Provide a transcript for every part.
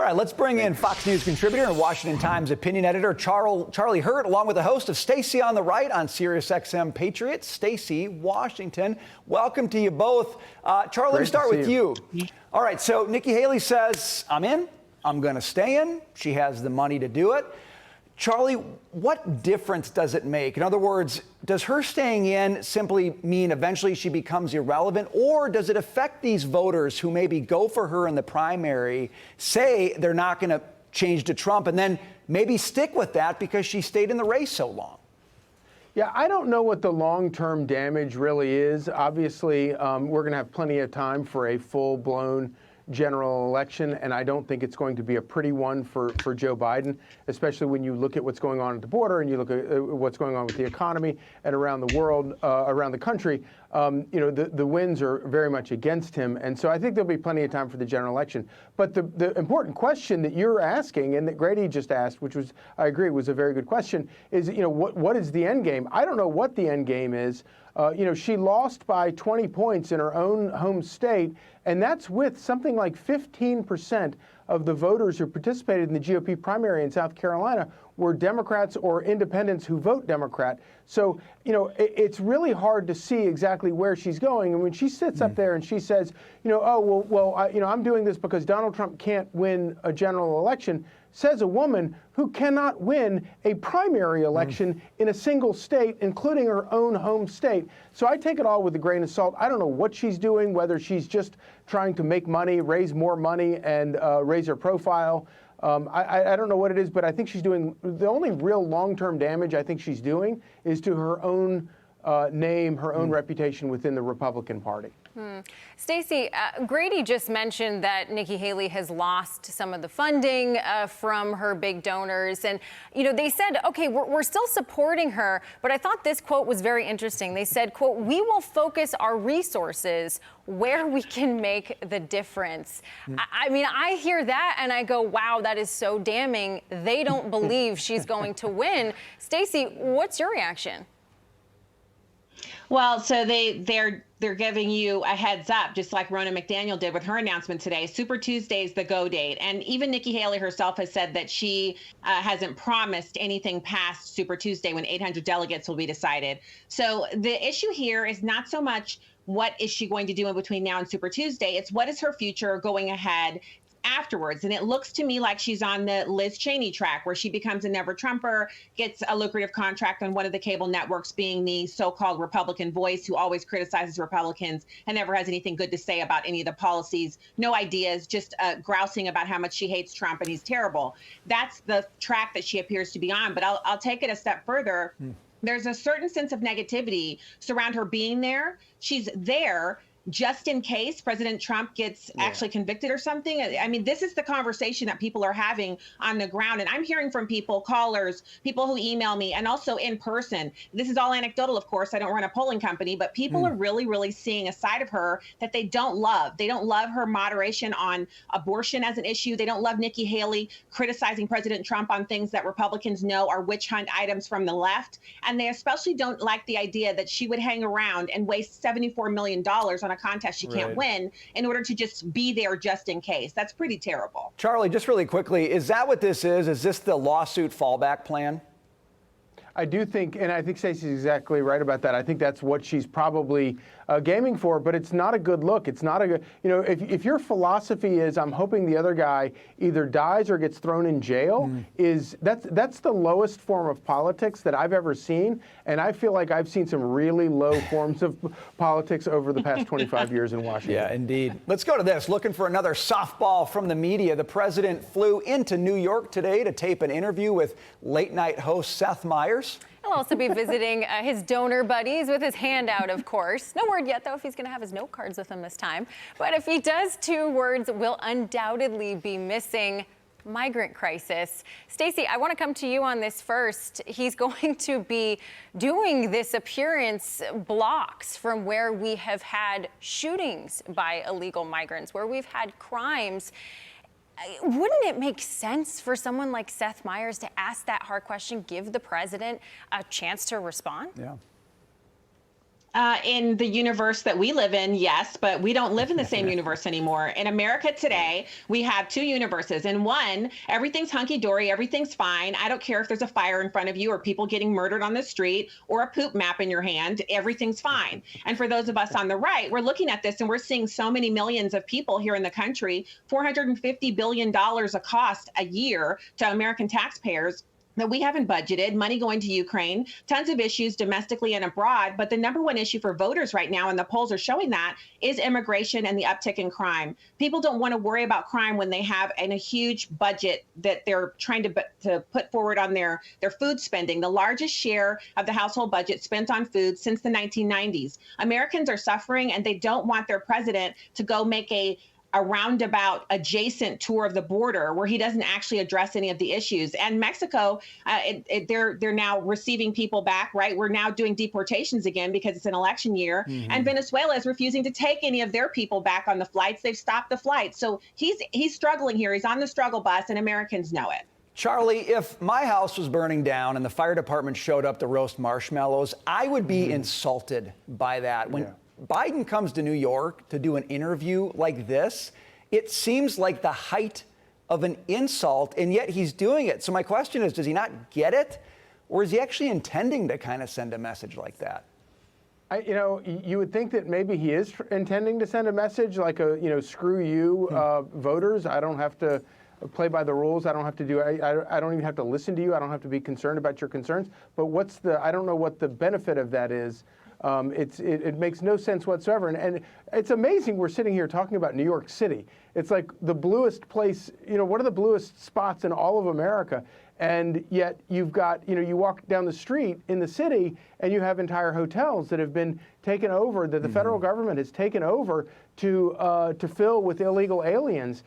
right, let's bring in Fox News contributor and Washington Times opinion editor Charlie Hurt, along with the host of Stacy on the Right on SiriusXM Patriot, Stacy, Washington. Welcome to you both. Charlie, let me start with you. All right, so Nikki Haley says, I'm in, I'm going to stay in. She has the money to do it. Charlie, what difference does it make? In other words, does her staying in simply mean eventually she becomes irrelevant, or does it affect these voters who maybe go for her in the primary, say they're not going to change to Trump, and then maybe stick with that because she stayed in the race so long? Yeah, I don't know what the long-term damage really is. Obviously, we're going to have plenty of time for a full-blown general election, and I don't think it's going to be a pretty one for Joe Biden, especially when you look at what's going on at the border and you look at what's going on with the economy and around the world, around the country. The winds are very much against him, and so I think there'll be plenty of time for the general election. But the important question that you're asking and that Grady just asked, which was, I agree, was a very good question, is, what is the end game? I don't know what the end game is. She lost by 20 points in her own home state, and that's with something like 15% of the voters who participated in the GOP primary in South Carolina were Democrats or independents who vote Democrat. So, it's really hard to see exactly where she's going. And when she sits up there and she says, I'm doing this because Donald Trump can't win a general election, says a woman who cannot win a primary election in a single state, including her own home state. So I take it all with a grain of salt. I don't know what she's doing, whether she's just trying to make money, raise more money, and raise her profile. I don't know what it is, but I think she's doing the only real long-term damage I think she's doing is to her own name, her own reputation within the Republican Party. Stacy, Grady just mentioned that Nikki Haley has lost some of the funding from her big donors. And, they said, OK, we're still supporting her. But I thought this quote was very interesting. They said, quote, "We will focus our resources where we can make the difference." I mean, I hear that and I go, wow, that is so damning. They don't believe she's going to win. Stacy, what's your reaction? Well, so they're giving you a heads up, just like Ronna McDaniel did with her announcement today. Super Tuesday is the go date. And even Nikki Haley herself has said that she hasn't promised anything past Super Tuesday when 800 delegates will be decided. So the issue here is not so much what is she going to do in between now and Super Tuesday. It's what is her future going ahead afterwards. And it looks to me like she's on the Liz Cheney track, where she becomes a never Trumper, gets a lucrative contract on one of the cable networks, being the so-called Republican voice who always criticizes Republicans and never has anything good to say about any of the policies, no ideas, just grousing about how much she hates Trump and he's terrible. That's the track that she appears to be on. But I'll take it a step further. There's a certain sense of negativity surround her being there. She's there just in case President Trump gets actually convicted or something. I mean, this is the conversation that people are having on the ground. And I'm hearing from people, callers, people who email me, and also in person. This is all anecdotal, of course. I don't run a polling company, but people are really, really seeing a side of her that they don't love. They don't love her moderation on abortion as an issue. They don't love Nikki Haley criticizing President Trump on things that Republicans know are witch hunt items from the left. And they especially don't like the idea that she would hang around and waste $74 million on a contest she can't win in order to just be there just in case. That's pretty terrible. Charlie, just really quickly, is that what this is? Is this the lawsuit fallback plan? I do think, and I think Stacey's exactly right about that. I think that's what she's probably gaming for, but it's not a good look. It's not a good, if your philosophy is I'm hoping the other guy either dies or gets thrown in jail, that's the lowest form of politics that I've ever seen. And I feel like I've seen some really low forms of politics over the past 25 years in Washington. Yeah, indeed. Let's go to this. Looking for another softball from the media. The president flew into New York today to tape an interview with late night host Seth Meyers. He'll also be visiting his donor buddies with his hand out, of course. No word yet, though, if he's going to have his note cards with him this time. But if he does, two words will undoubtedly be missing: migrant crisis. Stacy, I want to come to you on this first. He's going to be doing this appearance blocks from where we have had shootings by illegal migrants, where we've had crimes. Wouldn't it make sense for someone like Seth Meyers to ask that hard question, give the president a chance to respond? Yeah. In the universe that we live in, yes, but we don't live in the same universe anymore. In America today, we have two universes. In one, everything's hunky-dory, everything's fine. I don't care if there's a fire in front of you or people getting murdered on the street or a poop map in your hand, everything's fine. And for those of us on the right, we're looking at this and we're seeing so many millions of people here in the country, $450 billion a cost a year to American taxpayers that we haven't budgeted, money going to Ukraine, tons of issues domestically and abroad. But the number one issue for voters right now, and the polls are showing that, is immigration and the uptick in crime. People don't want to worry about crime when they have a huge budget that they're trying to put forward on their food spending, the largest share of the household budget spent on food since the 1990s. Americans are suffering and they don't want their president to go make a roundabout adjacent tour of the border where he doesn't actually address any of the issues. And Mexico, they're now receiving people back, right? We're now doing deportations again because it's an election year. Mm-hmm. And Venezuela is refusing to take any of their people back on the flights. They've stopped the flights. So he's struggling here. He's on the struggle bus and Americans know it. Charlie, if my house was burning down and the fire department showed up to roast marshmallows, I would be insulted by that. When Biden comes to New York to do an interview like this, it seems like the height of an insult, and yet he's doing it. So my question is, does he not get it? Or is he actually intending to kind of send a message like that? You would think that maybe he is intending to send a message like screw you, voters. I don't have to play by the rules. I don't have to do. I don't even have to listen to you. I don't have to be concerned about your concerns. But I don't know what the benefit of that is. It makes no sense whatsoever. And it's amazing we're sitting here talking about New York City. It's like the bluest place, one of the bluest spots in all of America. And yet you've got, you walk down the street in the city and you have entire hotels that have been taken over, that the federal government has taken over to fill with illegal aliens.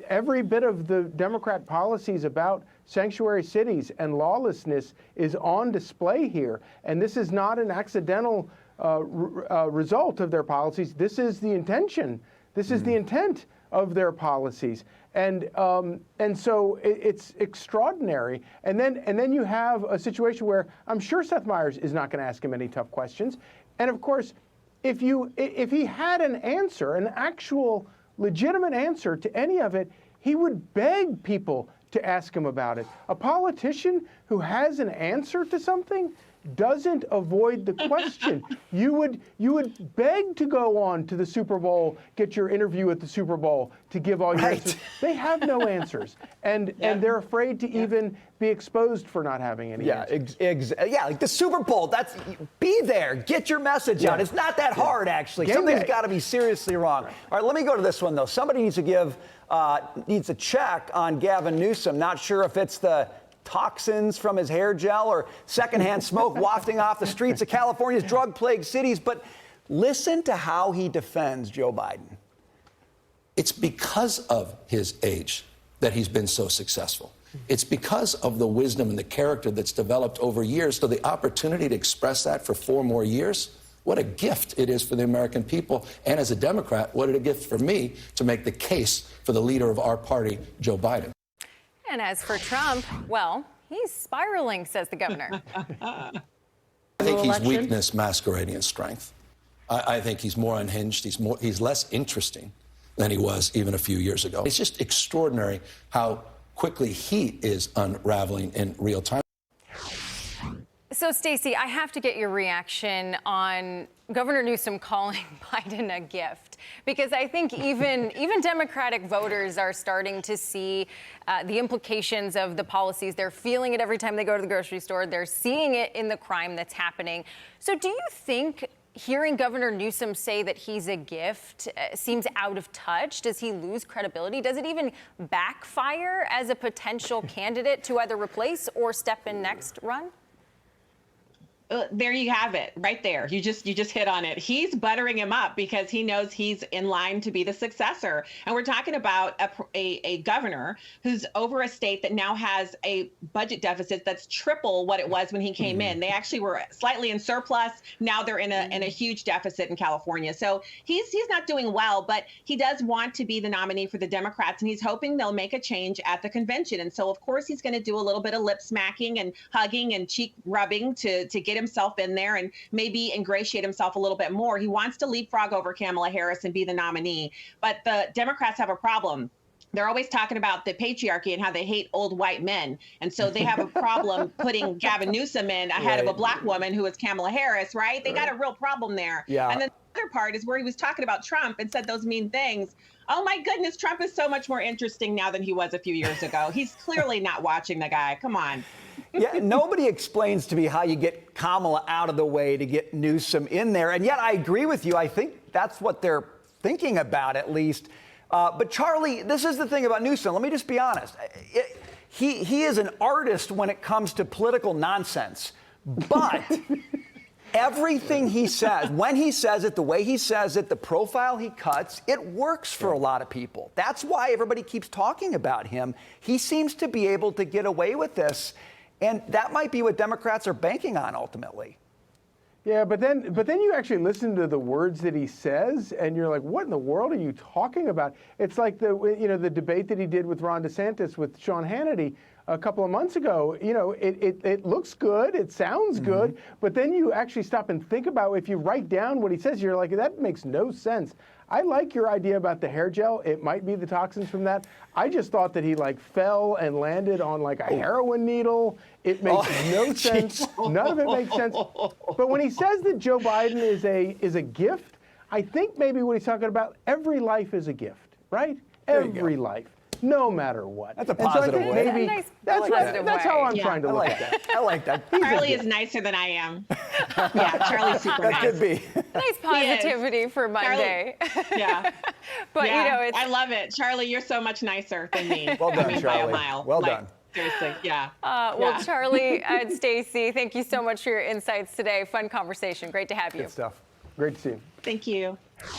Every bit of the Democrat policies about sanctuary cities and lawlessness is on display here. And this is not an accidental result of their policies. This is the intention. This is the intent of their policies. And so it's extraordinary. And then you have a situation where I'm sure Seth Meyers is not going to ask him any tough questions. And of course, if he had an answer, an actual legitimate answer to any of it, he would beg people to ask him about it. A politician who has an answer to something doesn't avoid the question. You would beg to go on to the Super Bowl, get your interview at the Super Bowl to give all your answers. They have no answers, and they're afraid to even be exposed for not having any answers. Like the Super Bowl. Be there, get your message out. It's not that hard, actually. Something's got to be seriously wrong. Right. All right, let me go to this one though. Somebody needs to check on Gavin Newsom. Not sure if it's the toxins from his hair gel or secondhand smoke wafting off the streets of California's drug-plagued cities, but listen to how he defends Joe Biden. It's because of his age that he's been so successful. It's because of the wisdom and the character that's developed over years. So the opportunity to express that for 4 more years, what a gift it is for the American people. And as a Democrat, what a gift for me to make the case for the leader of our party, Joe Biden. And as for Trump, well, he's spiraling, says the governor. I think he's weakness masquerading as strength. I think he's more unhinged. He's less interesting than he was even a few years ago. It's just extraordinary how quickly he is unraveling in real time. So, Stacy, I have to get your reaction on Governor Newsom calling Biden a gift, because I think even Democratic voters are starting to see the implications of the policies. They're feeling it every time they go to the grocery store. They're seeing it in the crime that's happening. So do you think hearing Governor Newsom say that he's a gift seems out of touch? Does he lose credibility? Does it even backfire as a potential candidate to either replace or step in next run? There you have it, right there. You just hit on it. He's buttering him up because he knows he's in line to be the successor. And we're talking about a governor who's over a state that now has a budget deficit that's triple what it was when he came in. They actually were slightly in surplus. Now they're in a huge deficit in California. So he's not doing well, but he does want to be the nominee for the Democrats, and he's hoping they'll make a change at the convention. And so, of course, he's going to do a little bit of lip smacking and hugging and cheek rubbing to get get himself in there and maybe ingratiate himself a little bit more. He wants to leapfrog over Kamala Harris and be the nominee. But the Democrats have a problem. They're always talking about the patriarchy and how they hate old white men. And so they have a problem putting Gavin Newsom in ahead of a black woman who is Kamala Harris, right? They got a real problem there. Yeah. And then the other part is where he was talking about Trump and said those mean things. Oh my goodness, Trump is so much more interesting now than he was a few years ago. He's clearly not watching the guy. Come on. Yeah, nobody explains to me how you get Kamala out of the way to get Newsom in there. And yet I agree with you. I think that's what they're thinking about, at least. But Charlie, this is the thing about Newsom. Let me just be honest. He is an artist when it comes to political nonsense. But everything he says, when he says it, the way he says it, the profile he cuts, it works for a lot of people. That's why everybody keeps talking about him. He seems to be able to get away with this. And that might be what Democrats are banking on ultimately. Yeah, but then you actually listen to the words that he says, and you're like, what in the world are you talking about? It's like the debate that he did with Ron DeSantis with Sean Hannity a couple of months ago. It looks good, it sounds good, but then you actually stop and think about, if you write down what he says, you're like, that makes no sense. I like your idea about the hair gel. It might be the toxins from that. I just thought that he fell and landed on a heroin needle. It makes no sense. None of it makes sense. But when he says that Joe Biden is a gift, I think maybe what he's talking about, every life is a gift, right? Every life. No matter what. That's a positive way. Maybe that's how I'm trying to look at that. I like that. Charlie is nicer than I am. Yeah, Charlie's super That nice. could be. Nice positivity for Monday. Yeah. But I love it. Charlie, you're so much nicer than me. Well done, by Charlie. a mile. Well done. Seriously, yeah. Well, Charlie and Stacy, thank you so much for your insights today. Fun conversation. Great to have you. Good stuff. Great to see you. Thank you.